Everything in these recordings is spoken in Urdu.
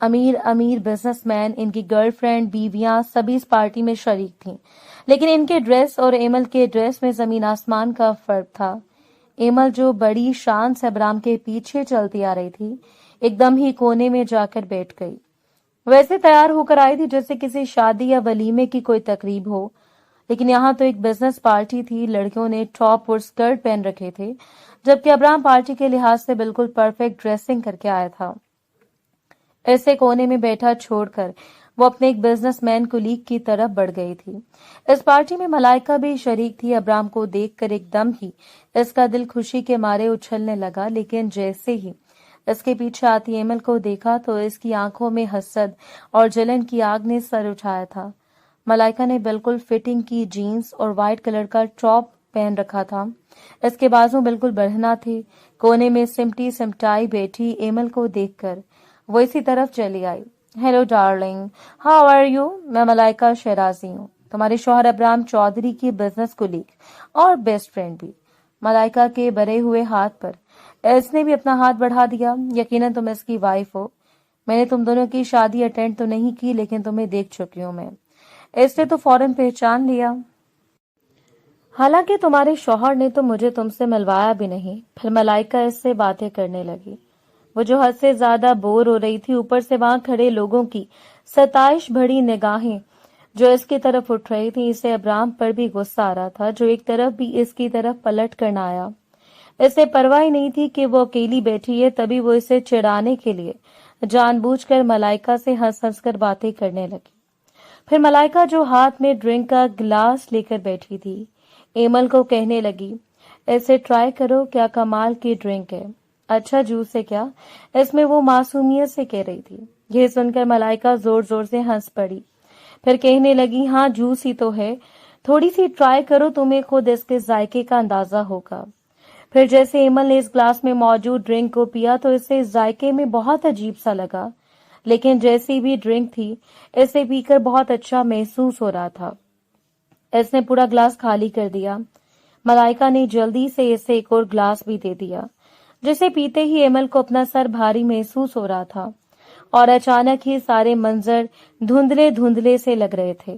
امیر بزنس مین، ان کی گرل فرینڈ، بیویاں سبھی اس پارٹی میں شریک تھیں، لیکن ان کے ڈریس اور ایمل کے ڈریس میں زمین آسمان کا فرق تھا۔ ایمل جو بڑی شان سے ابرام کے پیچھے چلتی آ رہی تھی، ایک دم ہی کونے میں جا کر بیٹھ گئی، ویسے تیار ہو کر آئی تھی جیسے کسی شادی یا ولیمے کی کوئی تقریب ہو، لیکن یہاں تو ایک بزنس پارٹی تھی۔ لڑکیوں نے ٹاپ اور سکرٹ پہن رکھے تھے، جبکہ ابرام پارٹی کے لحاظ سے بالکل پرفیکٹ ڈریسنگ کر کے آیا تھا۔ ایسے کونے میں بیٹھا چھوڑ کر وہ اپنے ایک بزنس مین کولیگ کی طرف بڑھ گئی تھی۔ اس پارٹی میں ملائکہ بھی شریک تھی۔ ابرام کو دیکھ کر ایک دم ہی اس کا دل خوشی کے مارے اچھلنے لگا، لیکن جیسے ہی اس کے پیچھے آتی ایمل کو دیکھا تو اس کی آنکھوں میں حسد اور جلن کی آگ نے سر اٹھایا تھا۔ ملائکہ نے بالکل فٹنگ کی جینز اور وائٹ کلر کا ٹاپ پہن رکھا تھا، اس کے بازو بالکل برہنہ تھے۔ کونے میں سمٹی سمٹائی بیٹھی ایمل کو دیکھ کر وہ اسی طرف چلی آئی۔ Hello darling, how are you? میں ملائکہ شیرازی ہوں، تمہارے شوہر ابرام چودھری کی بزنس کولیگ اور بیسٹ فرینڈ بھی۔ ملائکہ کے بھرے ہوئے ہاتھ پر اس نے بھی اپنا ہاتھ بڑھا دیا۔ یقیناً تم اس کی وائف ہو۔ میں نے تم دونوں کی شادی اٹینڈ تو نہیں کی، لیکن تمہیں دیکھ چکی ہوں میں۔ اس نے تو فوراً پہچان لیا، حالانکہ تمہارے شوہر نے تو مجھے تم سے ملوایا بھی نہیں۔ پھر ملائکہ اس سے باتیں کرنے لگی۔ وہ جو حد سے زیادہ بور ہو رہی تھی، اوپر سے وہاں کھڑے لوگوں کی ستائش بھری نگاہیں جو اس کی طرف اٹھ رہی تھی، اسے ابرام پر بھی غصہ آ رہا تھا، جو ایک طرف بھی اس کی طرف پلٹ کر نہ آیا۔ اسے پرواہ ہی نہیں تھی کہ وہ اکیلی بیٹھی ہے، تبھی وہ اسے چڑھانے کے لیے جان بوجھ کر ملائکہ سے ہنس ہنس کر باتیں کرنے لگی۔ پھر ملائکہ جو ہاتھ میں ڈرنک کا گلاس لے کر بیٹھی تھی، ایمل کو کہنے لگی، اسے ٹرائی کرو، کیا کمال کی ڈرنک ہے۔ اچھا جوس ہے کیا؟ اس میں وہ معصومیت سے کہہ رہی تھی۔ یہ سن کر ملائکہ زور زور سے ہنس پڑی، پھر کہنے لگی، ہاں جوس ہی تو ہے، تھوڑی سی ٹرائی کرو، تمہیں خود اس کے ذائقے کا اندازہ ہوگا۔ پھر جیسے ایمل نے اس گلاس میں موجود ڈرنک کو پیا تو اسے ذائقے میں بہت عجیب سا لگا، لیکن جیسی بھی ڈرنک تھی اسے پی کر بہت اچھا محسوس ہو رہا تھا۔ اس نے پورا گلاس خالی کر دیا۔ ملائکہ نے جلدی سے اسے ایک اور گلاس بھی دے دیا، جسے پیتے ہی ایمل کو اپنا سر بھاری محسوس ہو رہا تھا، اور اچانک ہی سارے منظر دھندلے دھندلے سے لگ رہے تھے۔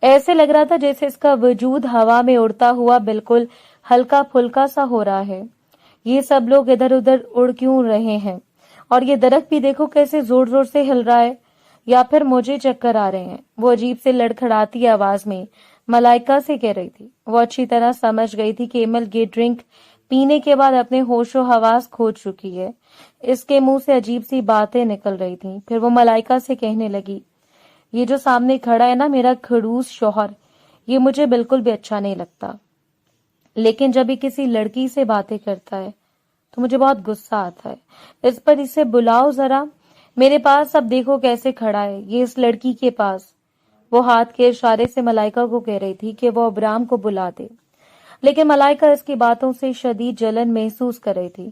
ایسے لگ رہا تھا جیسے اس کا وجود ہوا میں اڑتا ہوا بالکل ہلکا پھلکا سا ہو رہا ہے۔ یہ سب لوگ ادھر ادھر اڑ کیوں رہے ہیں؟ اور یہ درخت بھی دیکھو کیسے زور زور سے ہل رہا ہے، یا پھر مجھے چکر آ رہے ہیں؟ وہ عجیب سے لڑکھڑاتی آواز میں ملائکہ سے کہہ رہی تھی۔ وہ اچھی طرح سمجھ گئی تھی کہ ایمل یہ ڈرنک پینے کے بعد اپنے ہوش و حواس کھو چکی ہے۔ اس کے منہ سے عجیب سی باتیں نکل رہی تھیں۔ پھر وہ ملائکہ سے کہنے لگی، یہ جو سامنے کھڑا ہے نا میرا کھڑوس شوہر، یہ مجھے بالکل بھی اچھا نہیں لگتا، لیکن جب یہ کسی لڑکی سے باتیں کرتا ہے تو مجھے بہت غصہ آتا ہے۔ اس پر اسے بلاؤ ذرا میرے پاس، اب دیکھو کیسے کھڑا ہے یہ اس لڑکی کے پاس۔ وہ ہاتھ کے اشارے سے ملائکہ کو کہہ رہی تھی کہ وہ ابرام کو بلا دے، لیکن ملائکہ اس کی باتوں سے شدید جلن محسوس کر رہی تھی۔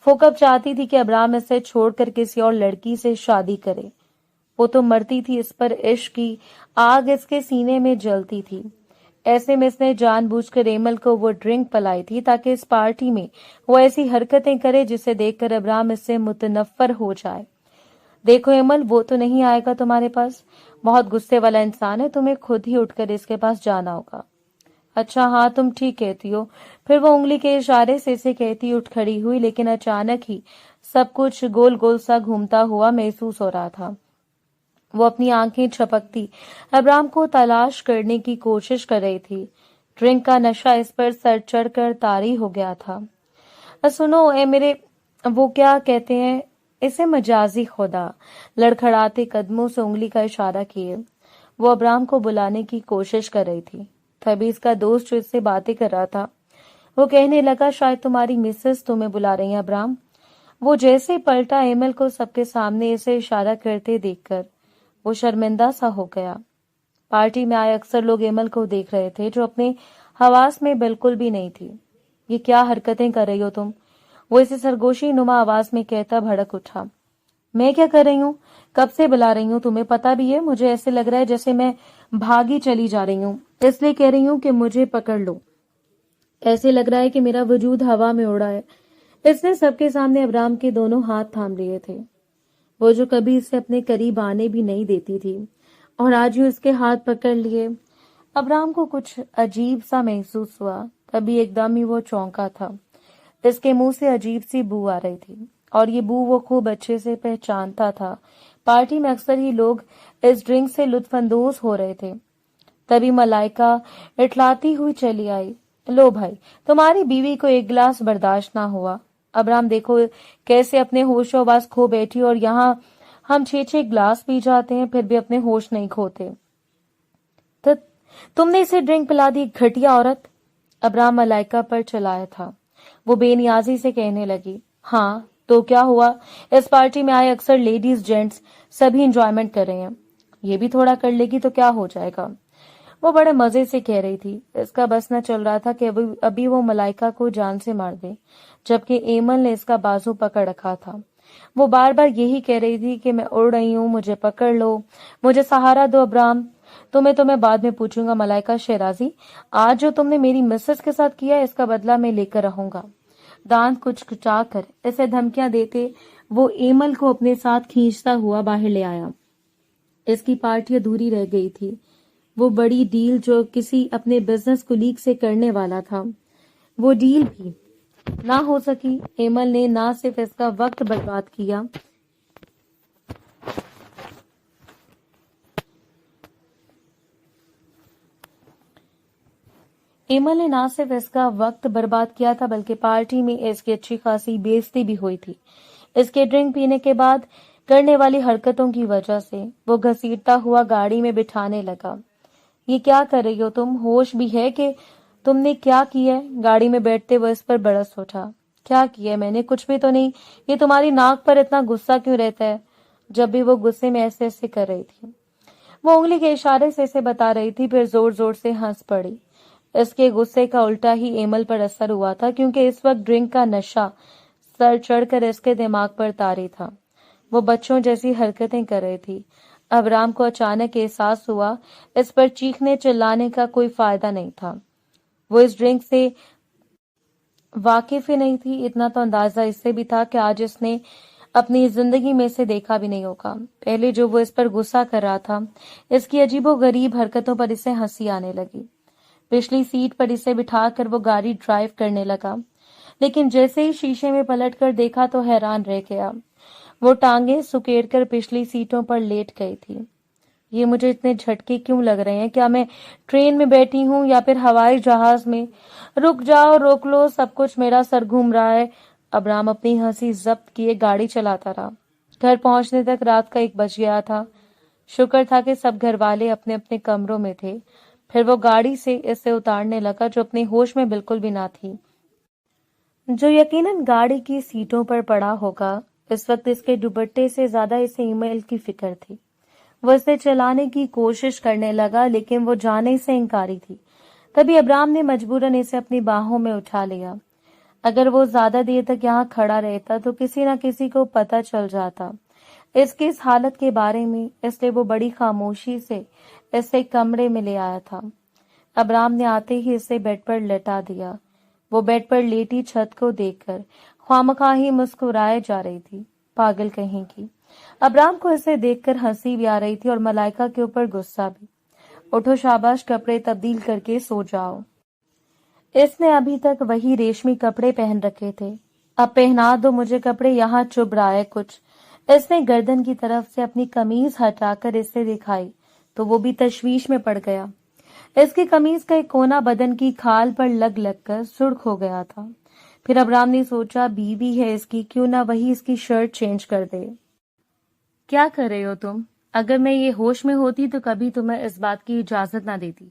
وہ کب چاہتی تھی کہ ابرام اسے چھوڑ کر کسی اور لڑکی سے شادی کرے۔ وہ تو مرتی تھی اس پر، عشق کی آگ اس کے سینے میں جلتی تھی۔ ایسے میں اس نے جان بوجھ کر ایمل کو وہ ڈرنک پلائی تھی تاکہ اس پارٹی میں وہ ایسی حرکتیں کرے جسے دیکھ کر ابرام اس سے متنفر ہو جائے۔ دیکھو ایمل، وہ تو نہیں آئے گا تمہارے پاس، بہت غصے والا انسان ہے، تمہیں خود ہی اٹھ کر اس کے پاس جانا ہوگا۔ اچھا ہاں تم ٹھیک کہتی ہو۔ پھر وہ انگلی کے اشارے سے اسے کہتی اٹھ کھڑی ہوئی، لیکن اچانک ہی سب کچھ گول گول سا گھومتا ہوا محسوس ہو رہا تھا۔ وہ اپنی آنکھیں چھپکتی ابرام کو تلاش کرنے کی کوشش کر رہی تھی۔ ڈرنک کا نشہ اس پر سر چڑھ کر طاری ہو گیا تھا۔ سنو اے میرے، وہ کیا کہتے ہیں اسے، مجازی خدا، لڑکھڑاتے قدموں سے انگلی کا اشارہ کیے وہ ابرام کو بلانے کی کوشش کر رہی تھی۔ تبھی اس کا دوست جو اس سے باتیں کر رہا تھا وہ کہنے لگا، شاید تمہاری مسز تمہیں بلا رہی ہیں ابرام۔ وہ جیسے پلٹا، ایمل کو سب کے سامنے اسے اشارہ کرتے دیکھ کر وہ شرمندہ سا ہو گیا۔ پارٹی میں آئے اکثر لوگ ایمل کو دیکھ رہے تھے جو اپنے حواس میں بالکل بھی نہیں تھی۔ یہ کیا حرکتیں کر رہی ہو تم؟ وہ اسے سرگوشی نما آواز میں کہتا بھڑک اٹھا۔ میں کیا کر رہی ہوں؟ کب سے بلا رہی ہوں؟ تمہیں پتا بھی ہے مجھے ایسے لگ رہا ہے جیسے میں بھاگی چلی جا رہی ہوں، اس لیے کہہ رہی ہوں کہ مجھے پکڑ لو۔ ایسے لگ رہا ہے کہ میرا وجود ہوا میں اڑا ہے۔ اس نے سب کے سامنے ابرام کے دونوں ہاتھ تھام لیے تھے۔ وہ جو کبھی اسے اپنے قریب آنے بھی نہیں دیتی تھی، اور آج یوں اس کے ہاتھ پکڑ لیے۔ ابرام کو کچھ عجیب سا محسوس ہوا، تبھی ایک دم ہی وہ چونکا تھا۔ اس کے منہ سے عجیب سی بو آ رہی تھی، اور یہ بو وہ خوب اچھے سے پہچانتا تھا۔ پارٹی میں اکثر ہی لوگ اس ڈرنک سے لطف اندوز ہو رہے تھے۔ تبھی ملائکہ اٹھلاتی ہوئی چلی آئی، لو بھائی، تمہاری بیوی کو ایک گلاس برداشت نہ ہوا۔ ابرام دیکھو کیسے اپنے ہوش و حواس کھو بیٹھی، اور یہاں ہم 6 گلاس پی جاتے ہیں پھر بھی اپنے ہوش نہیں کھوتے۔ تو تم نے اسے ڈرنک پلا دی، گھٹیا عورت۔ ابرام ملائکہ پر چلایا تھا۔ وہ بے نیازی سے کہنے لگی، ہاں تو کیا ہوا، اس پارٹی میں آئے اکثر لیڈیز جینٹس سبھی انجوائمنٹ کر رہے ہیں، یہ بھی تھوڑا کر لے گی تو کیا ہو جائے گا۔ وہ بڑے مزے سے کہہ رہی تھی، اس کا بس نہ چل رہا تھا کہ ابھی وہ ملائکہ کو جان سے مار دے، جبکہ ایمل نے اس کا بازو پکڑ رکھا تھا۔ وہ بار بار یہی کہہ رہی تھی کہ میں اڑ رہی ہوں، مجھے پکڑ لو، مجھے سہارا دو ابرام، تو میں بعد میں پوچھوں گا ملائکہ شیرازی، آج جو تم نے میری مسز کے ساتھ کیا اس کا بدلہ میں لے کر رہوں گا۔ دانت کچکچا کر اسے دھمکیاں دیتے وہ ایمل کو اپنے ساتھ کھینچتا ہوا باہر لے آیا۔ اس کی پارٹی ادھوری رہ گئی تھی۔ وہ بڑی ڈیل جو کسی اپنے بزنس کولیگ سے کرنے والا تھا، وہ ڈیل بھی نہ ہو سکی۔ ایمل نے نہ صرف اس کا وقت برباد کیا تھا بلکہ پارٹی میں اس کی اچھی خاصی بےعزتی بھی ہوئی تھی۔ اس کے ڈرنک پینے کے بعد کرنے والی حرکتوں کی وجہ سے وہ گھسیٹتا ہوا گاڑی میں بٹھانے لگا۔ یہ کیا کر رہی ہو تم، ہوش بھی ہے کہ تم نے کیا کیا ہے؟ گاڑی میں بیٹھتے وہ اس پر برس اٹھا۔ کیا کیا ہے میں نے؟ کچھ بھی تو نہیں، یہ تمہاری ناک پر اتنا غصہ کیوں رہتا ہے؟ جب بھی وہ غصے میں ایسے ایسے کر رہی تھی، وہ انگلی کے اشارے سے اسے بتا رہی تھی، پھر زور زور سے ہنس پڑی۔ اس کے غصے کا الٹا ہی ایمل پر اثر ہوا تھا، کیونکہ اس وقت ڈرنک کا نشہ سر چڑھ کر اس کے دماغ پر طاری تھا۔ وہ بچوں جیسی حرکتیں کر رہی تھی۔ ابرام کو اچانک احساس ہوا اس پر چیخنے چلانے کا کوئی فائدہ نہیں تھا۔ وہ اس ڈرنک سے واقف ہی نہیں تھی، اتنا تو اندازہ اس سے بھی تھا کہ آج اس نے اپنی زندگی میں سے دیکھا بھی نہیں ہوگا۔ پہلے جو وہ اس پر غصہ کر رہا تھا، اس کی عجیب و غریب حرکتوں پر اسے ہنسی آنے لگی۔ پچھلی سیٹ پر اسے بٹھا کر وہ گاڑی ڈرائیو کرنے لگا، لیکن جیسے ہی شیشے میں پلٹ کر دیکھا تو حیران رہ گیا۔ وہ ٹانگیں سکیڑ کر پچھلی سیٹوں پر لیٹ گئی تھی۔ یہ مجھے اتنے جھٹکے کیوں لگ رہے ہیں؟ کیا میں ٹرین میں بیٹھی ہوں یا پھر ہوائی جہاز میں؟ رک جاؤ، روک لو، سب کچھ میرا سر گھوم رہا ہے۔ ابرام اپنی ہنسی ضبط کیے گاڑی چلاتا رہا۔ گھر پہنچنے تک رات کا 1 بج گیا تھا۔ شکر تھا کہ سب گھر والے اپنے اپنے کمروں میں تھے۔ پھر وہ گاڑی سے اسے اتارنے لگا جو اپنے ہوش میں بالکل بھی نہ تھی، جو یقیناً گاڑی کی سیٹوں پر پڑا ہوگا۔ اس وقت اس کے دوپٹے سے زیادہ اسے ایمیل کی فکر تھی۔ وہ اسے چلانے کی کوشش کرنے لگا، لیکن وہ جانے سے انکاری تھی۔ تبھی ابرام نے مجبوراً اسے اپنی باہوں میں اٹھا لیا۔ اگر وہ زیادہ دیر تک یہاں کھڑا رہتا تو کسی نہ کسی کو پتہ چل جاتا اس کی اس حالت کے بارے میں، اس لیے وہ بڑی خاموشی سے اسے کمرے میں لے آیا تھا۔ ابرام نے آتے ہی اسے بیڈ پر لٹا دیا۔ وہ بیڈ پر لیٹی چھت کو دیکھ کر خوامخواہ ہی مسکرائے جا رہی تھی۔ پاگل کہیں کی۔ ابرام کو اسے دیکھ کر ہنسی بھی آ رہی تھی اور ملائکہ کے اوپر غصہ بھی۔ اٹھو شاباش، کپڑے تبدیل کر کے سو جاؤ۔ اس نے ابھی تک وہی ریشمی کپڑے پہن رکھے تھے۔ اب پہنا دو مجھے کپڑے، یہاں چبھ رہا ہے کچھ۔ اس نے گردن کی طرف سے اپنی قمیض ہٹا کر اسے دکھائی تو وہ بھی تشویش میں پڑ گیا۔ اس کی قمیض کا ایک کونا بدن کی کھال پر لگ کر سرخ ہو گیا تھا۔ پھر ابرام نے سوچا بیوی ہے اس کی، کیوں نہ وہی اس کی شرٹ چینج کر دے۔ کیا کر رہے ہو تم؟ اگر میں یہ ہوش میں ہوتی تو کبھی تمہیں اس بات کی اجازت نہ دیتی،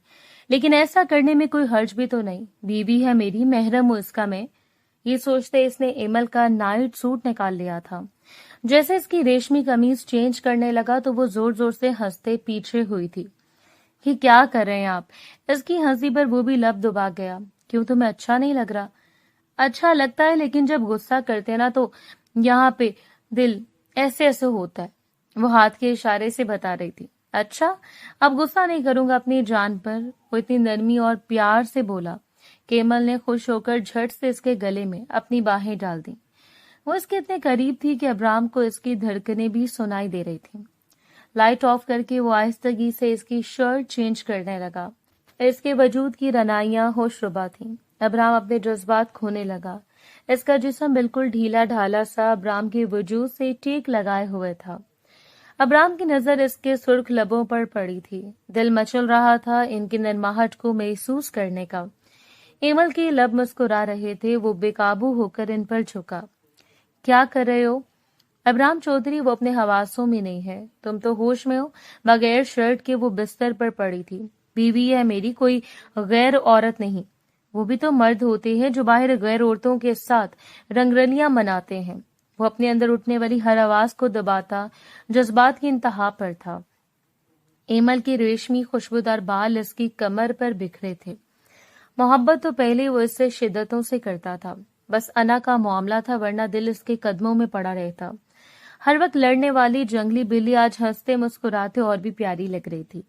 لیکن ایسا کرنے میں کوئی حرج بھی تو نہیں۔ بیوی ہے میری، محرم ہوں اس کا میں۔ یہ سوچتے اس نے ایمل کا نائٹ سوٹ نکال لیا تھا۔ جیسے اس کی ریشمی قمیض چینج کرنے لگا تو وہ زور زور سے ہنستے پیچھے ہوئی تھی۔ کہ کیا کر رہے ہیں آپ؟ اس کی ہنسی پر وہ بھی لب دبا گیا۔ کیوں تمہیں اچھا نہیں لگ رہا؟ اچھا لگتا ہے، لیکن جب غصہ کرتے نا تو یہاں پہ دل ایسے ایسے ہوتا ہے۔ وہ ہاتھ کے اشارے سے بتا رہی تھی۔ اچھا، اب غصہ نہیں کروں گا اپنی جان پر۔ وہ اتنی نرمی اور پیار سے بولا کہ ایمل نے خوش ہو کر جھٹ سے اس کے گلے میں اپنی باہیں ڈال دیں۔ وہ اس کے اتنے قریب تھی کہ ابرام کو اس کی دھڑکنیں بھی سنائی دے رہی تھیں۔ لائٹ آف کر کے وہ آہستگی سے اس کی شرٹ چینج کرنے لگا۔ اس کے وجود کی رنائیاں ہوش ربا تھیں۔ ابرام اپنے جذبات کھونے لگا۔ اس کا جسم بالکل ڈھیلا ڈھالا سا ابرام کے وجود سے ٹیک لگائے ہوئے تھا۔ ابرام کی نظر اس کے سرخ لبوں پر پڑی تھی۔ دل مچل رہا تھا ان کی نرماہٹ کو محسوس کرنے کا۔ ایمل کے لب مسکرا رہے تھے، وہ بے قابو ہو کر ان پر جھکا۔ کیا کر رہے ہو؟ ابرام چودھری، وہ اپنے حواسوں میں نہیں ہے، تم تو ہوش میں ہو۔ بغیر شرٹ کے وہ بستر پر پڑی تھی۔ بیوی ہے میری، کوئی غیر عورت نہیں۔ وہ بھی تو مرد ہوتے ہیں جو باہر غیر عورتوں کے ساتھ رنگرلیاں مناتے ہیں۔ وہ اپنے اندر اٹھنے والی ہر آواز کو دباتا جذبات کی انتہا پر تھا۔ ایمل کے ریشمی خوشبودار بال اس کی کمر پر بکھرے تھے۔ محبت تو پہلے وہ اس سے شدتوں سے کرتا تھا، بس انا کا معاملہ تھا، ورنہ دل اس کے قدموں میں پڑا رہتا۔ ہر وقت لڑنے والی جنگلی بلی آج ہنستے مسکراتے اور بھی پیاری لگ رہی تھی۔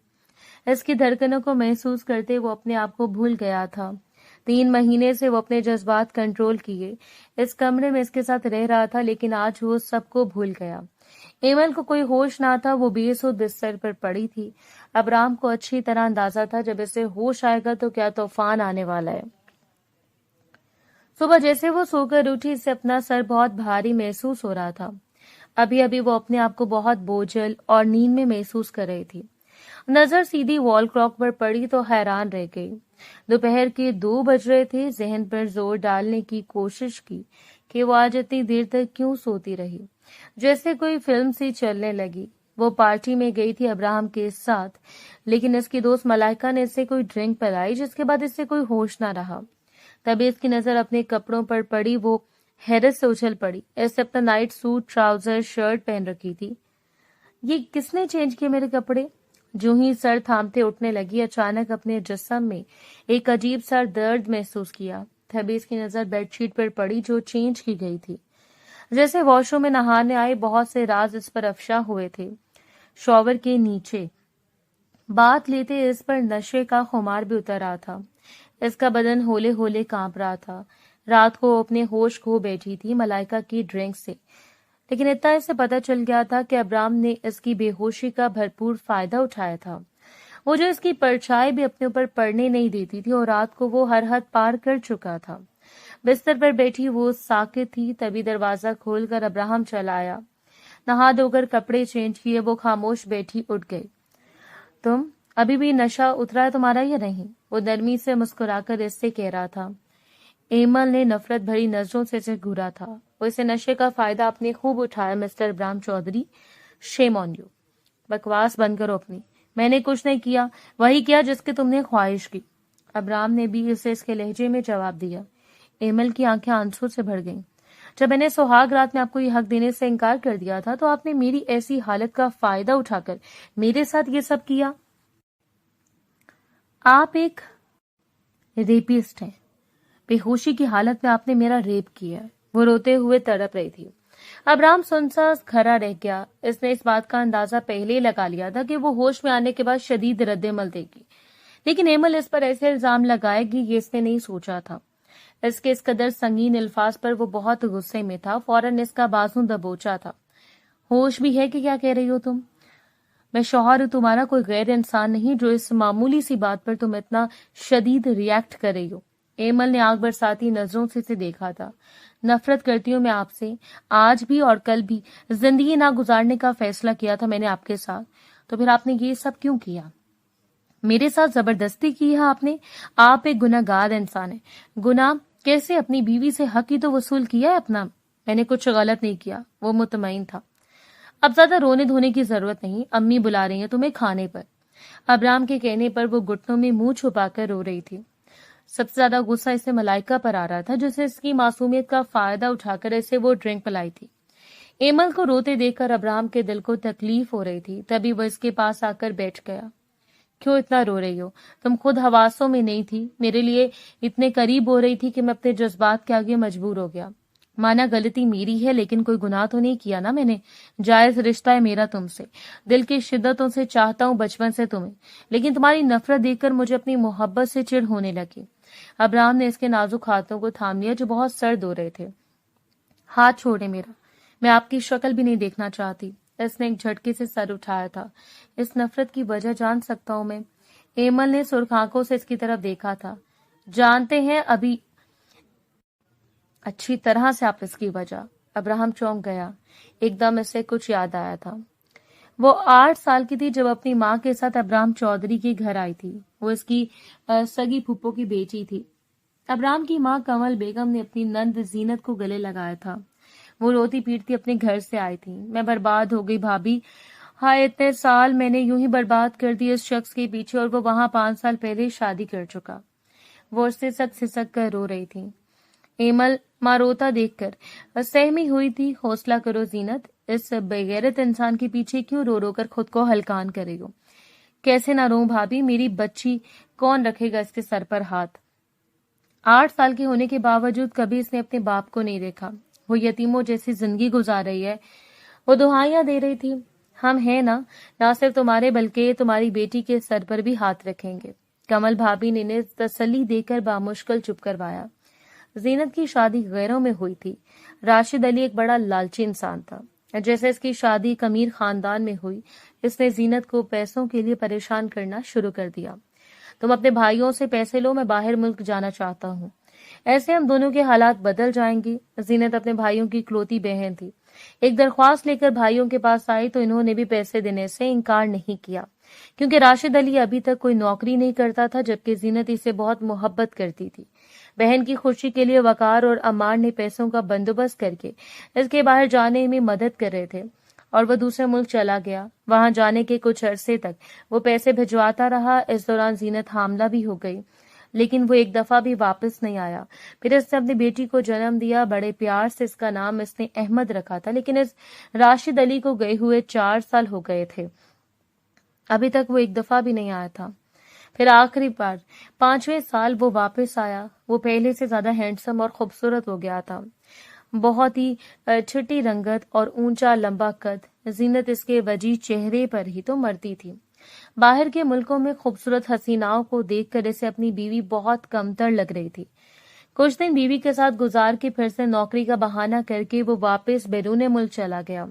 اس کی دھڑکنوں کو محسوس کرتے وہ اپنے آپ کو بھول گیا تھا۔ 3 مہینے سے وہ اپنے جذبات کنٹرول کیے اس کمرے میں اس کے ساتھ رہ رہا تھا، لیکن آج وہ سب کو بھول گیا۔ ایمل کو کوئی ہوش نہ تھا، وہ بے سود بستر پر پڑی تھی۔ ابرام کو اچھی طرح اندازہ تھا جب اسے ہوش آئے گا تو کیا طوفان آنے والا ہے۔ صبح جیسے وہ سو کر اٹھی، اسے اپنا سر بہت بھاری محسوس ہو رہا تھا۔ ابھی ابھی وہ اپنے آپ کو بہت بوجھل اور نیند میں محسوس کر رہی تھی۔ نظر سیدھی وال کلاک پر پڑی تو حیران رہ گئی۔ دوپہر کے 2 بج رہے تھے۔ ذہن پر زور ڈالنے کی کوشش کی کہ وہ آج اتنی دیر تک کیوں سوتی رہی، جیسے کوئی فلم سی چلنے لگی۔ وہ پارٹی میں گئی تھی ابراہم کے ساتھ، لیکن اس کی دوست ملائکہ نے اسے کوئی ڈرنک پلائی، جس کے بعد اس سے کوئی ہوش نہ رہا۔ تبھی اس کی نظر اپنے کپڑوں پر پڑی۔ وہ حیرت سے اچھل پڑی۔ اس سے اپنا نائٹ سوٹ، ٹراؤزر، شرٹ پہن رکھی تھی۔ یہ کس نے چینج کیے میرے کپڑے؟ جو ہی سر تھامتے اٹھنے لگی، اچانک اپنے جسم میں ایک عجیب سا درد محسوس کیا۔ تبھی اس کی نظر بیڈ شیٹ پر پڑی جو چینج کی گئی تھی۔ جیسے واش روم میں نہانے آئے بہت سے راز اس پر افشا ہوئے تھے۔ شاور کے نیچے بات لیتے اس پر نشے کا خمار بھی اتر رہا تھا۔ اس کا بدن ہولے ہولے کانپ رہا تھا۔ رات کو اپنے ہوش کھو بیٹھی تھی ملائکہ کی ڈرنک سے، لیکن اتنا اسے پتہ چل گیا تھا کہ ابرام نے اس کی بے ہوشی کا بھرپور فائدہ اٹھایا تھا۔ وہ جو اس کی پرچھائی بھی اپنے اوپر پڑنے نہیں دیتی تھی، اور رات کو وہ ہر حد پار کر چکا تھا۔ بستر پر بیٹھی وہ ساکت تھی۔ تبھی دروازہ کھول کر ابراہم چلا آیا۔ نہا دھو کر کپڑے چینج کیے وہ خاموش بیٹھی اٹھ گئی۔ تم ابھی بھی نشہ اترا ہے تمہارا یا نہیں؟ وہ نرمی سے مسکرا کر اس سے کہہ رہا تھا۔ ایمل نے نفرت بھری نظروں سے اسے گھورا تھا۔ وہ اسے نشے کا فائدہ اپنے خوب اٹھایا۔ Mister Abram Chaudhary, shame on you. بکواس بند کرو اپنی۔ میں نے کچھ نہیں کیا، وہی کیا جس کی تم نے خواہش کی۔ ابرام نے بھی اسے اس کے لہجے میں جواب دیا۔ ایمل کی آنکھیں آنسو سے بھر گئیں۔ جب میں نے سہاگ رات میں آپ کو یہ حق دینے سے انکار کر دیا تھا تو آپ نے میری ایسی حالت کا فائدہ اٹھا کر میرے ساتھ یہ سب کیا۔ آپ ایک ریپسٹ ہیں۔ بے ہوشی کی حالت میں آپ نے میرا ریپ کیا ہے۔ وہ روتے ہوئے تڑپ رہی تھی۔ ابرام سنسا کھڑا رہ گیا۔ اس نے اس بات کا اندازہ پہلے ہی لگا لیا تھا کہ وہ ہوش میں آنے کے بعد شدید رد عمل دے گی، لیکن ایمل اس پر ایسے الزام لگائے گی یہ اس نے نہیں سوچا تھا۔ اس کے اس قدر سنگین الفاظ پر وہ بہت غصے میں تھا۔ فوراً اس کا بازو دبوچا تھا۔ ہوش بھی ہے کہ کیا کہہ رہی ہو تم؟ میں شوہر ہوں تمہارا، کوئی غیر انسان نہیں جو اس معمولی سی بات پر تم اتنا شدید ریئیکٹ کر رہی ہو۔ ایمل نے آگ برساتی نظروں سے اسے دیکھا تھا۔ نفرت کرتی ہوں میں آپ سے، آج بھی اور کل بھی۔ زندگی نہ گزارنے کا فیصلہ کیا تھا میں نے آپ کے ساتھ، تو پھر آپ نے یہ سب کیوں کیا؟ میرے ساتھ زبردستی کی ہے آپ نے۔ آپ ایک گناہ گار انسان ہیں۔ گناہ کیسے؟ اپنی بیوی سے حق ہی تو وصول کیا ہے اپنا۔ میں نے کچھ غلط نہیں کیا، وہ مطمئن تھا۔ اب زیادہ رونے دھونے کی ضرورت نہیں، امی بلا رہی ہیں تمہیں کھانے پر۔ ابرام کے کہنے پر وہ گھٹنوں میں منہ چھپا کر رو رہی تھی۔ سب سے زیادہ غصہ اسے ملائکہ پر آ رہا تھا، جسے اس کی معصومیت کا فائدہ اٹھا کر اسے وہ ڈرنک پلائی تھی۔ ایمل کو روتے دیکھ کر ابرام کے دل کو تکلیف ہو رہی تھی۔ تبھی وہ اس کے پاس آ کر بیٹھ گیا۔ کیوں اتنا رو رہی ہو؟ تم خود حواسوں میں نہیں تھی، میرے لیے اتنے قریب ہو رہی تھی کہ میں اپنے جذبات کے آگے مجبور ہو گیا۔ مانا غلطی میری ہے، لیکن کوئی گناہ تو نہیں کیا نا میں نے۔ جائز رشتہ ہے میرا تم سے، دل کی شدتوں سے چاہتا ہوں بچپن سے تمہیں، لیکن تمہاری نفرت دیکھ کر مجھے اپنی محبت سے چڑ ہونے لگی۔ ابرام نے اس کے نازک ہاتھوں کو تھام لیا جو بہت سرد ہو رہے تھے۔ ہاتھ چھوڑے میرا، میں آپ کی شکل بھی نہیں دیکھنا چاہتی۔ اس نے ایک جھٹکے سے سر اٹھایا تھا۔ اس نفرت کی وجہ جان سکتا ہوں میں؟ ایمل نے سرخ آنکھوں سے اس کی طرف دیکھا تھا۔ جانتے ہیں ابھی اچھی طرح سے آپ اس کی وجہ۔ ابراہم چونک گیا۔ ایک دم اسے کچھ یاد آیا تھا۔ وہ 8 سال کی تھی جب اپنی ماں کے ساتھ ابراہم چودھری کے گھر آئی تھی۔ وہ اس کی سگی پھپھو کی بیٹی تھی۔ ابراہم کی ماں کمل بیگم نے اپنی نند زینت کو گلے لگایا تھا۔ وہ روتی پیٹتی اپنے گھر سے آئی تھی۔ میں برباد ہو گئی بھابھی، ہائے اتنے سال میں نے یوں ہی برباد کر دی اس شخص کے پیچھے، اور وہ وہاں 5 سال پہلے شادی کر چکا۔ وہ سسک کر رو رہی تھی۔ ایمل ماں روتا دیکھ کر سہمی ہوئی تھی۔ حوصلہ کرو زینت، اس بغیرت انسان کے پیچھے کیوں رو رو کر خود کو ہلکان کرے گو؟ کیسے نہ رو بھابھی، میری بچی، کون رکھے گا اس کے سر پر ہاتھ؟ 8 سال کے ہونے کے باوجود کبھی اس نے اپنے باپ کو نہیں دیکھا۔ وہ یتیموں جیسی زندگی گزار رہی ہے۔ وہ دہائیاں دے رہی تھی، ہم ہیں نا، نہ صرف تمہارے بلکہ تمہاری بیٹی کے سر پر بھی ہاتھ رکھیں گے۔ کمل بھابھی نے انہیں تسلی دے کر بامشکل چپ کروایا۔ زینت کی شادی غیروں میں ہوئی تھی۔ راشد علی ایک بڑا لالچی انسان تھا۔ جیسے اس کی شادی ایک امیر خاندان میں ہوئی، اس نے زینت کو پیسوں کے لیے پریشان کرنا شروع کر دیا۔ تم اپنے بھائیوں سے پیسے لو، میں باہر ملک جانا چاہتا ہوں، ایسے ہم دونوں کے حالات بدل جائیں گے۔ زینت اپنے بھائیوں کی اکلوتی بہن تھی۔ ایک درخواست لے کر بھائیوں کے پاس آئی تو انہوں نے بھی پیسے دینے سے انکار نہیں کیا، کیونکہ راشد علی ابھی تک کوئی نوکری نہیں کرتا تھا، جبکہ زینت اسے بہت محبت کرتی تھی۔ بہن کی خوشی کے لیے وقار اور عمار نے پیسوں کا بندوبست کر کے اس کے باہر جانے میں مدد کر رہے تھے، اور وہ دوسرے ملک چلا گیا۔ وہاں جانے کے کچھ عرصے تک وہ پیسے بھجواتا رہا۔ اس دوران زینت حاملہ بھی ہو گئی، لیکن وہ ایک دفعہ بھی واپس نہیں آیا۔ پھر اس نے اپنی بیٹی کو جنم دیا۔ بڑے پیار سے اس کا نام اس نے احمد رکھا تھا، لیکن اس راشد علی کو گئے ہوئے 4 سال ہو گئے تھے، ابھی تک وہ ایک دفعہ بھی نہیں آیا تھا۔ پھر آخری بار 5ویں سال وہ واپس آیا۔ وہ پہلے سے زیادہ ہینڈسم اور خوبصورت ہو گیا تھا، بہت ہی چھٹی رنگت اور اونچا لمبا قد۔ زینت اس کے وجیح چہرے پر ہی تو مرتی تھی۔ باہر کے ملکوں میں خوبصورت حسیناؤں کو دیکھ کر اسے اپنی بیوی بہت کمتر لگ رہی تھی۔ کچھ دن بیوی کے ساتھ گزار کے پھر سے نوکری کا بہانہ کر کے وہ واپس بیرون ملک چلا گیا۔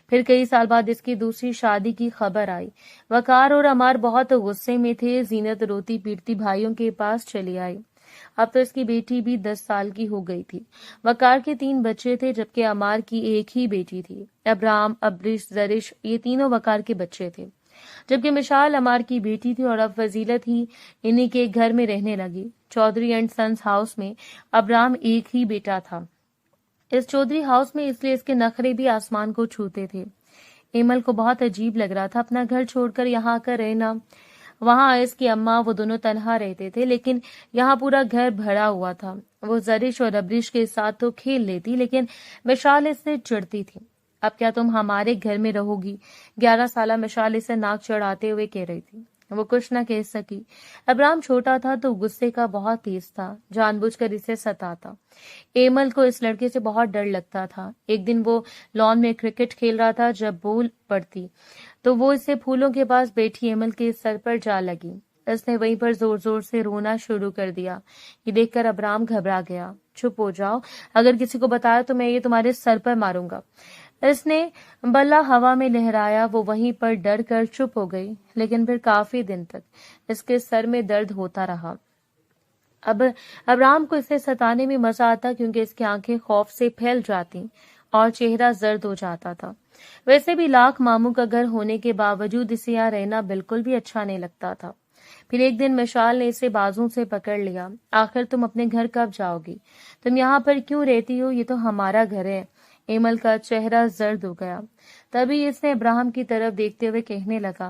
پھر کئی سال بعد اس کی دوسری شادی کی خبر آئی۔ وقار اور عمار بہت غصے میں تھے۔ زینت روتی پیٹتی بھائیوں کے پاس چلی آئی۔ اب تو اس کی بیٹی بھی 10 سال کی ہو گئی تھی۔ وقار کے 3 بچے تھے، جبکہ عمار کی ایک ہی بیٹی تھی۔ ابراہم، ابرش، زرش، یہ تینوں وقار کے بچے تھے، جبکہ مشال عمار کی بیٹی تھی، اور اب فضیلت ہی انہی کے گھر میں رہنے لگی۔ چودھری اینڈ سنس ہاؤس میں ابراہم ایک ہی بیٹا تھا۔ اس چودھری ہاؤس میں اس لیے اس کے نخرے بھی آسمان کو چھوتے تھے۔ ایمل کو بہت عجیب لگ رہا تھا اپنا گھر چھوڑ کر یہاں آ کر رہنا۔ وہاں اس کی اماں، وہ دونوں تنہا رہتے تھے، لیکن یہاں پورا گھر بھرا ہوا تھا۔ وہ زرش اور ابرش کے ساتھ تو کھیل لیتی، لیکن مشال اس سے چڑھتی تھی۔ اب کیا تم ہمارے گھر میں رہو گی؟ 11 سالہ مشال اسے ناک چڑھاتے ہوئے کہہ رہی تھی۔ وہ کچھ نہ کہہ سکی۔ ابراہم چھوٹا تھا تو غصے کا بہت تیز تھا، جان بوجھ کر اسے ستاتا۔ ایمل کو اس لڑکے سے بہت ڈر لگتا تھا۔ ایک دن وہ لان میں کرکٹ کھیل رہا تھا، جب بول پڑتی تو وہ اسے پھولوں کے پاس بیٹھی ایمل کے سر پر جا لگی۔ اس نے وہیں پر زور زور سے رونا شروع کر دیا۔ یہ دیکھ کر ابراہم گھبرا گیا۔ چپ ہو جاؤ، اگر کسی کو بتایا تو میں یہ تمہارے سر پر ماروں گا۔ اس نے بلہ ہوا میں لہرایا۔ وہ وہیں پر ڈر کر چپ ہو گئی، لیکن پھر کافی دن تک اس کے سر میں درد ہوتا رہا۔ اب ابراہم کو اسے ستانے میں مزہ آتا، کیونکہ اس کی آنکھیں خوف سے پھیل جاتی اور چہرہ زرد ہو جاتا تھا۔ ویسے بھی لاکھ ماموں کا گھر ہونے کے باوجود اسے یہاں رہنا بالکل بھی اچھا نہیں لگتا تھا۔ پھر ایک دن مشال نے اسے بازوں سے پکڑ لیا۔ آخر تم اپنے گھر کب جاؤ گی؟ تم یہاں پر کیوں رہتی ہو؟ یہ تو ہمارا گھر ہے۔ ایمل کا چہرہ زرد ہو گیا۔ تبھی اس نے ابراہم کی طرف دیکھتے ہوئے کہنے لگا،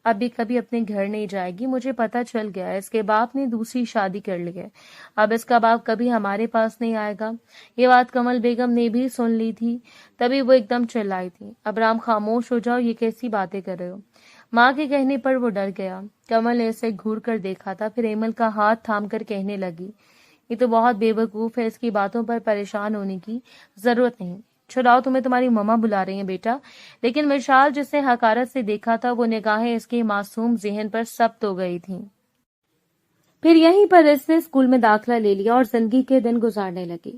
اب بھی کبھی اپنے گھر نہیں جائے گی؟ مجھے پتا چل گیا اس کے باپ نے دوسری شادی کر لی ہے، اب اس کا باپ کبھی ہمارے پاس نہیں آئے گا۔ یہ بات کمل بیگم نے بھی سن لی تھی۔ تبھی وہ ایک دم چلائی تھی، ابراہم خاموش ہو جاؤ، یہ کیسی باتیں کر رہے ہو؟ ماں کے کہنے پر وہ ڈر گیا۔ کمل نے اسے گھور کر دیکھا تھا، پھر ایمل کا ہاتھ تھام کر کہنے لگی، یہ تو بہت بے وقوف ہے، اس کی باتوں پر پریشان ہونے کی ضرورت نہیں۔ چھڑاؤ، تمہیں تمہاری مما بلا رہی ہیں بیٹا۔ لیکن مشال جس نے حقارت سے دیکھا تھا، وہ نگاہیں اس کے معصوم ذہن پر ثبت ہو گئی تھیں۔ پھر یہیں پر اس نے اسکول میں داخلہ لے لیا اور زندگی کے دن گزارنے لگی۔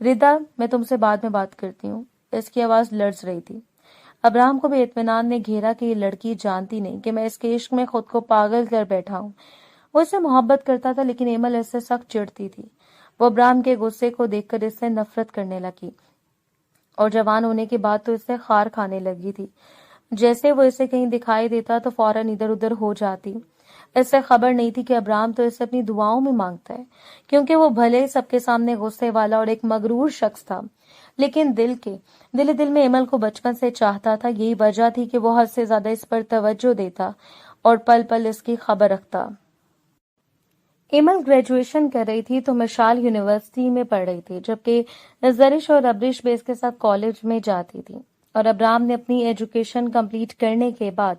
ردا میں تم سے بعد میں بات کرتی ہوں. اس کی آواز لرز رہی تھی. ابراہم کو بھی اطمینان نے گھیرا کہ یہ لڑکی جانتی نہیں کہ میں اس کے عشق میں خود کو پاگل کر بیٹھا ہوں. وہ اس سے محبت کرتا تھا لیکن ایمل اس سے سخت چڑھتی تھی. وہ ابراہم کے غصے کو دیکھ کر اس سے نفرت کرنے لگی اور جوان ہونے کے بعد تو اس سے خار کھانے لگی تھی. جیسے وہ اسے کہیں دکھائی دیتا تو فوراً ادھر ادھر ہو جاتی. اس سے خبر نہیں تھی کہ ابراہم تو اسے اپنی دعاؤں میں مانگتا ہے، کیونکہ وہ بھلے سب کے سامنے غصے والا اور ایک مغرور شخص تھا، لیکن دل میں ایمل کو بچپن سے چاہتا تھا. یہی وجہ تھی کہ وہ حد سے زیادہ اس پر توجہ دیتا اور پل پل اس کی خبر رکھتا. ایمل گریجویشن کر رہی تھی تو مشال یونیورسٹی میں پڑھ رہی تھی، جبکہ زرش اور ابرش بھی اس کے ساتھ کالج میں جاتی تھی. اور ابراہم نے اپنی ایجوکیشن کمپلیٹ کرنے کے بعد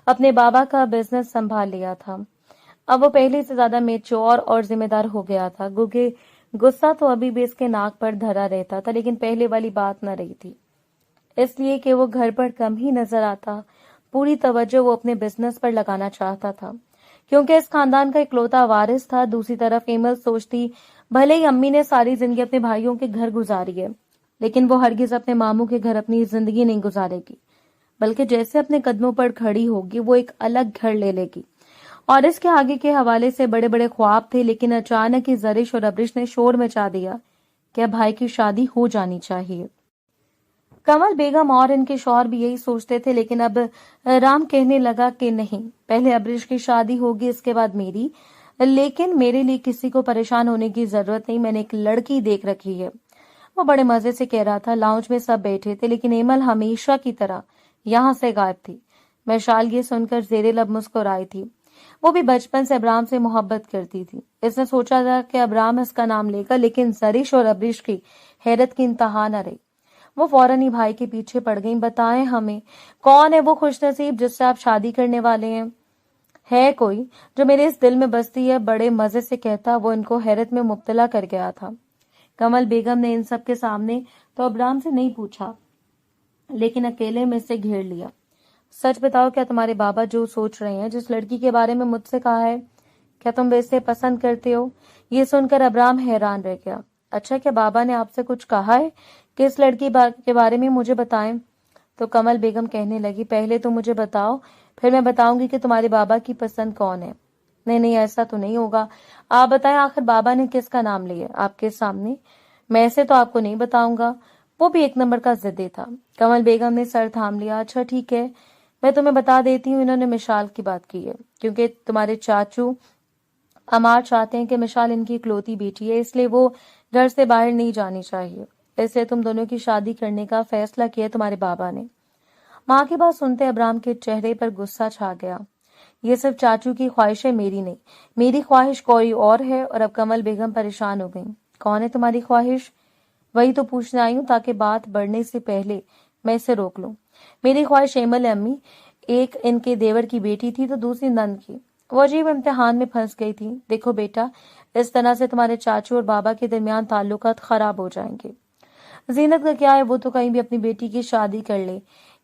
اپنے بابا کا بزنس سنبھال لیا تھا. اب وہ پہلے سے زیادہ میچور اور ذمہ دار ہو گیا تھا. گوگے غصہ تو ابھی بھی اس کے ناک پر دھرا رہتا تھا، لیکن پہلے والی بات نہ رہی تھی، اس لیے کہ وہ گھر پر کم ہی نظر آتا. پوری توجہ وہ اپنے بزنس پر لگانا چاہتا تھا کیونکہ اس خاندان کا اکلوتا وارث تھا. دوسری طرف ایمل سوچتی بھلے ہی امی نے ساری زندگی اپنے بھائیوں کے گھر گزاری ہے، لیکن وہ ہرگز اپنے ماموں کے گھر اپنی زندگی نہیں گزارے گی، بلکہ جیسے اپنے قدموں پر کھڑی ہوگی وہ ایک الگ گھر لے لے گی. اور اس کے آگے کے حوالے سے بڑے بڑے خواب تھے، لیکن اچانک ہی زرش اور ابرش نے شور مچا دیا کہ اب بھائی کی شادی ہو جانی چاہیے. کمل بیگم اور ان کے شوہر بھی یہی سوچتے تھے، لیکن اب رام کہنے لگا کہ نہیں، پہلے ابرش کی شادی ہوگی، اس کے بعد میری. لیکن میرے لیے کسی کو پریشان ہونے کی ضرورت نہیں، میں نے ایک لڑکی دیکھ رکھی ہے. وہ بڑے مزے سے کہہ رہا تھا. لاؤنج میں سب بیٹھے تھے، لیکن ایمل ہمیشہ کی طرح یہاں سے غائب تھی. مشال یہ سن کر زیر لب مسکرائی تھی. وہ بھی بچپن سے ابراہم سے محبت کرتی تھی. اس نے سوچا تھا کہ ابراہم اس کا نام لے گا، لیکن زرش اور ابرش کی حیرت کی انتہا نہ رہی. وہ فوراً ہی بھائی کے پیچھے پڑ گئیں. بتائیں ہمیں، کون ہے وہ خوش نصیب جس سے آپ شادی کرنے والے ہیں؟ ہے کوئی جو میرے اس دل میں بستی ہے، بڑے مزے سے کہتا. وہ ان کو حیرت میں مبتلا کر گیا تھا. کمل بیگم نے ان سب کے سامنے تو ابراہم سے نہیں پوچھا، لیکن اکیلے میں سے گھیر لیا. سچ بتاؤ، کیا تمہارے بابا جو سوچ رہے ہیں، جس لڑکی کے بارے میں مجھ سے کہا ہے، کیا تم اسے پسند کرتے ہو؟ یہ سن کر ابراہم حیران رہ گیا. اچھا، کیا بابا نے آپ سے کچھ کہا ہے کہ اس لڑکی کے بارے میں مجھے بتائیں؟ تو کمل بیگم کہنے لگی، پہلے تو مجھے بتاؤ، پھر میں بتاؤں گی کہ تمہارے بابا کی پسند کون ہے. نہیں، ایسا تو نہیں ہوگا. آپ بتائیں، آخر بابا نے کس کا نام لیا آپ کے سامنے؟ میں ایسے تو آپ کو نہیں بتاؤں گا. وہ بھی ایک نمبر کا ضدی تھا. کمل بیگم نے سر تھام لیا. اچھا ٹھیک ہے، میں تمہیں بتا دیتی ہوں. انہوں نے مشال کی بات کی ہے، کیونکہ تمہارے چاچو امار چاہتے ہیں کہ مشال ان کی اکلوتی بیٹی ہے، اس لیے وہ گھر سے باہر نہیں جانی چاہیے. اس لیے تم دونوں کی شادی کرنے کا فیصلہ کیا تمہارے بابا نے. ماں کی بات سنتے ابراہم کے چہرے پر غصہ چھا گیا. یہ صرف چاچو کی خواہش ہے، میری نہیں. میری خواہش کوئی اور ہے. اور اب کمل بیگم پریشان ہو گئی. کون ہے تمہاری خواہش؟ وہی تو پوچھنے آئی ہوں، تاکہ بات بڑھنے سے پہلے میں اسے روک لوں. میری خواہش ایمل ہے امی. ایک ان کے دیور کی بیٹی تھی تو دوسری نند کی. وہ عجیب امتحان میں پھنس گئی تھی. دیکھو بیٹا، اس طرح سے تمہارے چاچو اور بابا کے درمیان تعلقات خراب ہو جائیں گے. زینت کا کیا ہے، وہ تو کہیں بھی اپنی بیٹی کی شادی کر لے.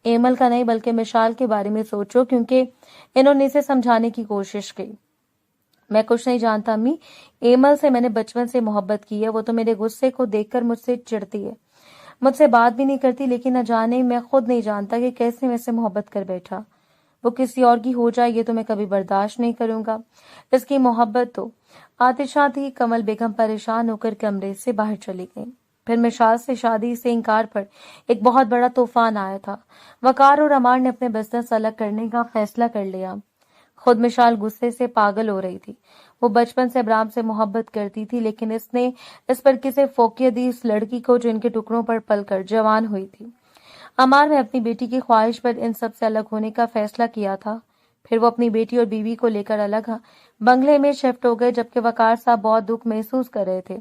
ایمل کا نہیں، بلکہ مشال کے بارے میں سوچو، کیونکہ انہوں نے اسے سمجھانے کی کوشش کی. میں کچھ نہیں جانتا امی. ایمل سے میں نے بچپن سے محبت کی ہے. وہ تو میرے غصے کو دیکھ کر مجھ سے چڑھتی ہے، مجھ سے بات بھی نہیں کرتی، لیکن نہ جانے میں خود نہیں جانتا کہ کیسے میں سے محبت کر بیٹھا. وہ کسی اور کی ہو جائے یہ تو میں کبھی برداشت نہیں کروں گا. اس کی محبت تو آتشاں تھی. کمل بیگم پریشان ہو کر کمرے سے باہر چلی گئی. پھر مشال سے شادی سے انکار پر ایک بہت بڑا طوفان آیا تھا. وقار اور امار نے اپنے بزنس الگ کرنے کا فیصلہ کر لیا. خود مشال غصے سے پاگل ہو رہی تھی. وہ بچپن سے ابراہم سے محبت کرتی تھی، لیکن اس نے اس پر کسے فوقیت دی، اس لڑکی کو جو ان کے ٹکڑوں پر پل کر جوان ہوئی تھی. امار نے اپنی بیٹی کی خواہش پر ان سب سے الگ ہونے کا فیصلہ کیا تھا. پھر وہ اپنی بیٹی اور بیوی کو لے کر الگ بنگلے میں شفٹ ہو گئے، جبکہ وقار صاحب بہت دکھ محسوس کر رہے تھے.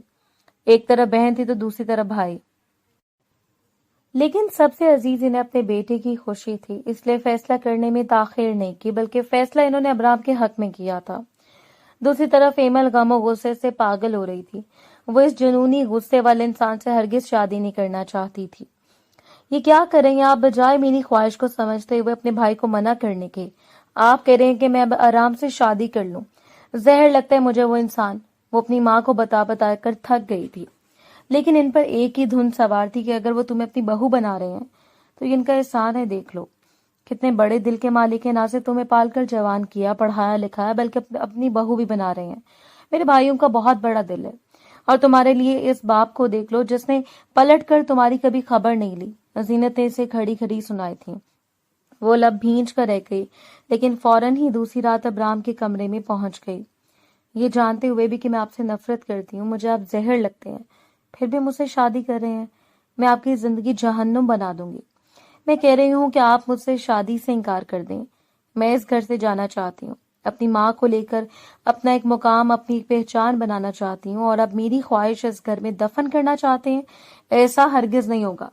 ایک طرف بہن تھی تو دوسری طرف بھائی، لیکن سب سے عزیز انہیں اپنے بیٹے کی خوشی تھی. اس لیے فیصلہ کرنے میں تاخیر نہیں کی، بلکہ فیصلہ انہوں نے ابراہم کے حق میں کیا تھا. دوسری طرف ایمل غم و غصے سے پاگل ہو رہی تھی. وہ اس جنونی غصے والے انسان سے ہرگز شادی نہیں کرنا چاہتی تھی. یہ کیا کر رہی ہیں آپ؟ بجائے میری خواہش کو سمجھتے ہوئے اپنے بھائی کو منع کرنے کے، آپ کہہ رہے ہیں کہ میں اب آرام سے شادی کر لوں. زہر لگتا ہے مجھے وہ انسان. وہ اپنی ماں کو بتا کر تھک گئی تھی. لیکن ان پر ایک ہی دھن سوار تھی کہ اگر وہ تمہیں اپنی بہو بنا رہے ہیں تو یہ ان کا احسان ہے، دیکھ لو۔ کتنے بڑے دل کے مالک ہیں، نہ صرف تمہیں پال کر جوان کیا، پڑھایا لکھایا، بلکہ اپنی بہو بھی بنا رہے ہیں۔ میرے بھائیوں کا بہت بڑا دل ہے۔ اور تمہارے لیے اس باپ کو دیکھ لو جس نے پلٹ کر تمہاری کبھی خبر نہیں لی۔ زینت نے اسے کھڑی کھڑی سنائی تھی۔ وہ لب بھینچ کر رہ گئی، لیکن فوراً ہی دوسری رات ابرام کے کمرے میں پہنچ گئی، یہ جانتے ہوئے بھی کہ میں آپ سے نفرت کرتی ہوں، مجھے آپ زہر لگتے ہیں، پھر بھی مجھ سے شادی کر رہے ہیں۔ میں آپ کی زندگی جہنم بنا دوں گی۔ میں کہہ رہی ہوں کہ آپ مجھ سے شادی سے انکار کر دیں۔ میں اس گھر سے جانا چاہتی ہوں، اپنی ماں کو لے کر اپنا ایک مقام، اپنی ایک پہچان بنانا چاہتی ہوں، اور اب میری خواہش اس گھر میں دفن کرنا چاہتے ہیں؟ ایسا ہرگز نہیں ہوگا۔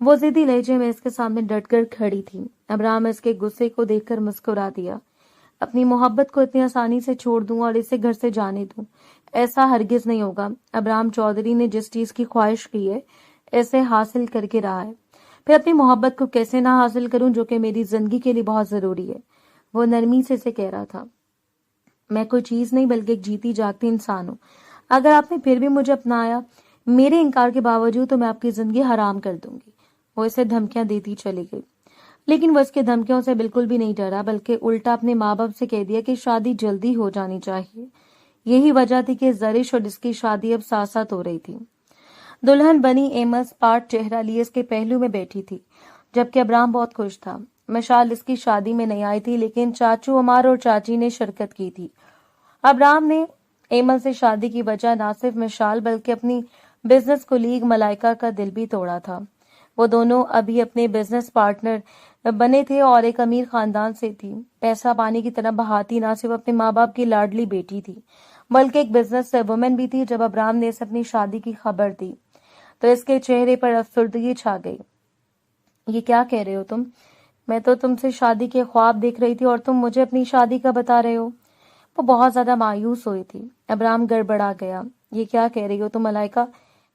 وہ ضدی لہجے میں اس کے سامنے ڈٹ کر کھڑی تھی۔ ابرام اس کے غصے کو دیکھ کر مسکرا دیا۔ اپنی محبت کو اتنی آسانی سے چھوڑ دوں اور اسے گھر سے جانے دوں؟ ایسا ہرگز نہیں ہوگا۔ ابرام چودھری نے جس چیز کی خواہش کی ہے اسے حاصل کر کے رہا ہے، پھر اپنی محبت کو کیسے نہ حاصل کروں جو کہ میری زندگی کے لیے بہت ضروری ہے۔ وہ نرمی سے اسے کہہ رہا تھا، میں کوئی چیز نہیں بلکہ ایک جیتی جاگتی انسان ہوں۔ اگر آپ نے پھر بھی مجھے اپنایا میرے انکار کے باوجود تو میں آپ کی زندگی حرام کر دوں گی۔ وہ اسے دھمکیاں دیتی چلی گئی، لیکن وہ اس کے دھمکیوں سے بالکل بھی نہیں ڈرا، بلکہ الٹا اپنے ماں باپ سے کہہ دیا کہ شادی جلدی ہو جانی چاہیے۔ یہی وجہ تھی کہ زرش اور اس کی شادی اب ساتھ ساتھ ہو رہی تھی۔ دلہن بنی ایمس پاٹ چہرہ لیے اس کے پہلو میں بیٹھی تھی، جبکہ ابرام بہت خوش تھا۔ مشال اس کی شادی میں نہیں آئی تھی، لیکن چاچو عمار اور چاچی نے شرکت کی تھی۔ ابرام نے ایمل سے شادی کی وجہ نہ صرف مشال بلکہ اپنی بزنس کولیگ ملائکہ کا دل بھی توڑا تھا۔ وہ دونوں ابھی اپنے بزنس پارٹنر بنے تھے اور ایک امیر خاندان سے تھی۔ پیسہ پانی کی طرح بہاتی نہ صرف اپنے ماں باپ کی لاڈلی بیٹی تھی بلکہ ایک بزنس وومن بھی تھی۔ جب ابرام نے اسے اپنی شادی کی خبر دی تو اس کے چہرے پر افسردگی چھا گئی۔ یہ کیا کہہ رہے ہو تم؟ میں تو تم سے شادی کے خواب دیکھ رہی تھی اور تم مجھے اپنی شادی کا بتا رہے ہو۔ وہ بہت زیادہ مایوس ہوئی تھی۔ ابرام گڑبڑا گیا۔ یہ کیا کہہ رہی ہو تم ملائکہ؟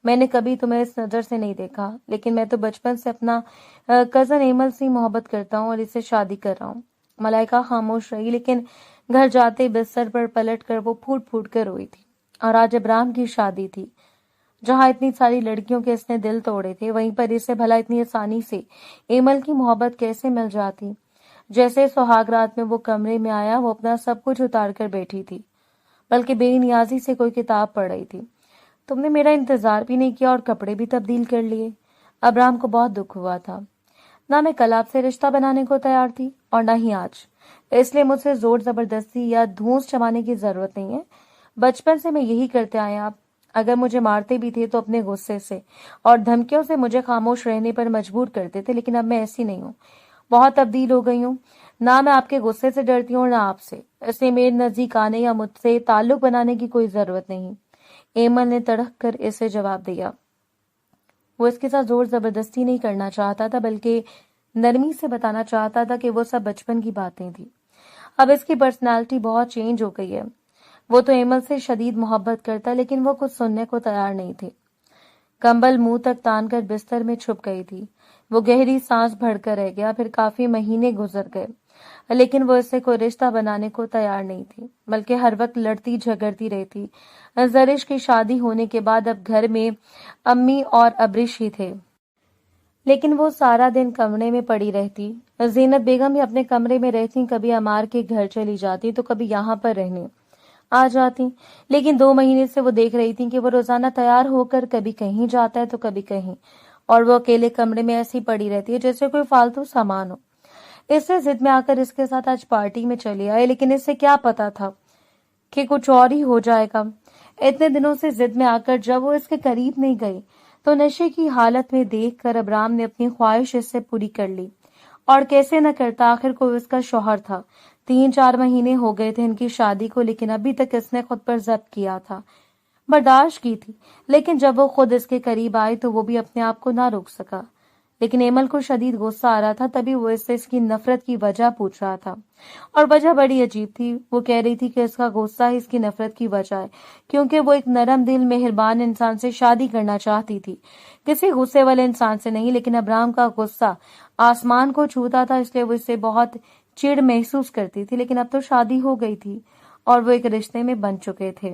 میں نے کبھی تمہیں اس نظر سے نہیں دیکھا، لیکن میں تو بچپن سے اپنا کزن ایمل سے محبت کرتا ہوں اور اسے شادی کر رہا ہوں۔ ملائکہ خاموش رہی، لیکن گھر جاتے بستر پر پلٹ کر وہ پھوٹ پھوٹ کر روئی تھی۔ اور آج ابرام کی شادی تھی، جہاں اتنی ساری لڑکیوں کے اس نے دل توڑے تھے، وہیں پر اسے بھلا اتنی آسانی سے ایمل کی محبت کیسے مل جاتی؟ جیسے سہاگ رات میں وہ کمرے میں آیا، وہ اپنا سب کچھ اتار کر بیٹھی تھی، بلکہ بے نیازی سے کوئی کتاب پڑھ رہی تھی۔ تم نے میرا انتظار بھی نہیں کیا اور کپڑے بھی تبدیل کر لیے۔ ابرام کو بہت دکھ ہوا تھا۔ نہ میں کل آپ سے رشتہ بنانے کو تیار تھی اور نہ ہی آج، اس لیے مجھ سے زور زبردستی یا دھونس چبانے کی ضرورت نہیں ہے۔ بچپن سے میں یہی کرتے آئے ہیں۔ آپ اگر مجھے مارتے بھی تھے تو اپنے غصے سے اور دھمکیوں سے مجھے خاموش رہنے پر مجبور کرتے تھے، لیکن اب میں ایسی نہیں ہوں، بہت تبدیل ہو گئی ہوں۔ نہ میں آپ کے غصے سے ڈرتی ہوں اور نہ آپ سے، اس لیے میرے نزدیک آنے یا مجھ سے تعلق بنانے کی کوئی ضرورت نہیں۔ ایمل نے تڑک کر اسے جواب دیا۔ وہ اس کے ساتھ زور زبردستی نہیں کرنا چاہتا تھا، بلکہ نرمی سے بتانا چاہتا تھا کہ وہ سب بچپن کی باتیں تھیں۔ اب اس کی پرسنالٹی بہت چینج ہو گئی ہے۔ وہ تو ایمل سے شدید محبت کرتا، لیکن وہ کچھ سننے کو تیار نہیں تھی۔ کمبل منہ تک تان کر بستر میں چھپ گئی تھی۔ وہ گہری سانس بھر کر رہ گیا۔ پھر کافی مہینے گزر گئے، لیکن وہ اس سے کوئی رشتہ بنانے کو تیار نہیں تھی، بلکہ ہر وقت لڑتی جھگڑتی رہتی۔ زرش کی شادی ہونے کے بعد اب گھر میں امی اور ابرش ہی تھے، لیکن وہ سارا دن کمرے میں پڑی رہتی۔ زینت بیگم بھی اپنے کمرے میں رہتی، کبھی عمار کے گھر چلی جاتی تو کبھی یہاں پر رہنے آ جاتی، لیکن 2 مہینے سے وہ دیکھ رہی تھی کہ وہ روزانہ تیار ہو کر کبھی کہیں جاتا ہے تو کبھی کہیں، اور وہ اکیلے کمرے میں ایسی پڑی رہتی ہے جیسے کوئی فالتو سامان ہو۔ اس سے ضد میں آ کر اس کے ساتھ آج پارٹی میں چلی آئے، لیکن اسے کیا پتا تھا کہ کچھ اور ہی ہو جائے گا۔ اتنے دنوں سے ضد میں آ کر جب وہ اس کے قریب نہیں گئی تو نشے کی حالت میں دیکھ کر ابرام نے اپنی خواہش اس سے پوری کر لی، اور کیسے نہ کرتا، آخر کو اس کا شوہر تھا۔ 3-4 مہینے ہو گئے تھے ان کی شادی کو، لیکن ابھی تک اس نے خود پر ضبط کیا تھا، برداشت کی تھی، لیکن جب وہ خود اس کے قریب آئی تو وہ بھی اپنے آپ کو نہ روک سکا۔ لیکن ایمل کو شدید غصہ آ رہا تھا، تبھی وہ اس سے اس کی نفرت کی وجہ پوچھ رہا تھا، اور وجہ بڑی عجیب تھی۔ وہ کہہ رہی تھی کہ اس کا غصہ ہی اس کی نفرت کی وجہ ہے، کیونکہ وہ ایک نرم دل مہربان انسان سے شادی کرنا چاہتی تھی، کسی غصے والے انسان سے نہیں۔ لیکن ابرام کا غصہ آسمان کو چھوتا تھا، اس لیے وہ اس سے بہت چڑ محسوس کرتی تھی، لیکن اب تو شادی ہو گئی تھی اور وہ ایک رشتے میں بن چکے تھے۔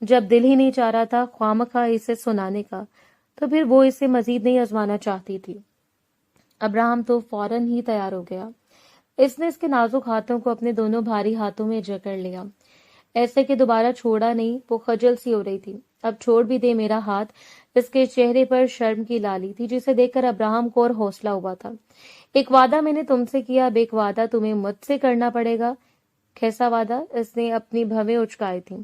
جب دل ہی نہیں چاہ رہا تھا خوامخواہ اسے سنانے کا تو پھر وہ اسے مزید نہیں آزمانا چاہتی تھی۔ ابراہم تو فوراً ہی تیار ہو گیا۔ اس نے اس کے نازک ہاتھوں کو اپنے دونوں بھاری ہاتھوں میں جکڑ لیا، ایسے کہ دوبارہ چھوڑا نہیں۔ وہ خجل سی ہو رہی تھی۔ اب چھوڑ بھی دے میرا ہاتھ۔ اس کے چہرے پر شرم کی لالی تھی جسے دیکھ کر ابراہم کو اور حوصلہ ہوا تھا۔ ایک وعدہ میں نے تم سے کیا، اب ایک وعدہ تمہیں مجھ سے کرنا پڑے گا۔ کیسا وعدہ؟ اس نے اپنی بھویں اچکائی تھی۔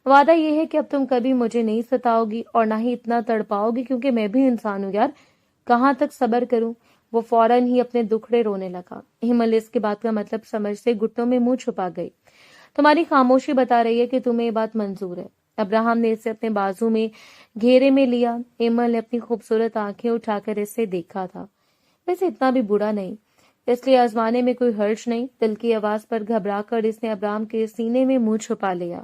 وعدہ یہ ہے کہ اب تم کبھی مجھے نہیں ستاؤ گی اور نہ ہی اتنا تڑپاؤ گی، کیونکہ میں بھی انسان ہوں یار، کہاں تک صبر کروں۔ وہ فوراً ہی اپنے دکھڑے رونے لگا۔ ہمل اس کی بات کا مطلب سمجھ سے گھٹنوں میں منہ چھپا گئی۔ تمہاری خاموشی بتا رہی ہے کہ تمہیں یہ بات منظور ہے۔ ابراہم نے اسے اپنے بازو میں گھیرے میں لیا۔ ہمل نے اپنی خوبصورت آنکھیں اٹھا کر اسے دیکھا تھا۔ ویسے اتنا بھی برا نہیں، اس لیے آزمانے میں کوئی حرج نہیں۔ دل کی آواز پر گھبرا کر اس نے ابراہم کے سینے میں منہ چھپا لیا۔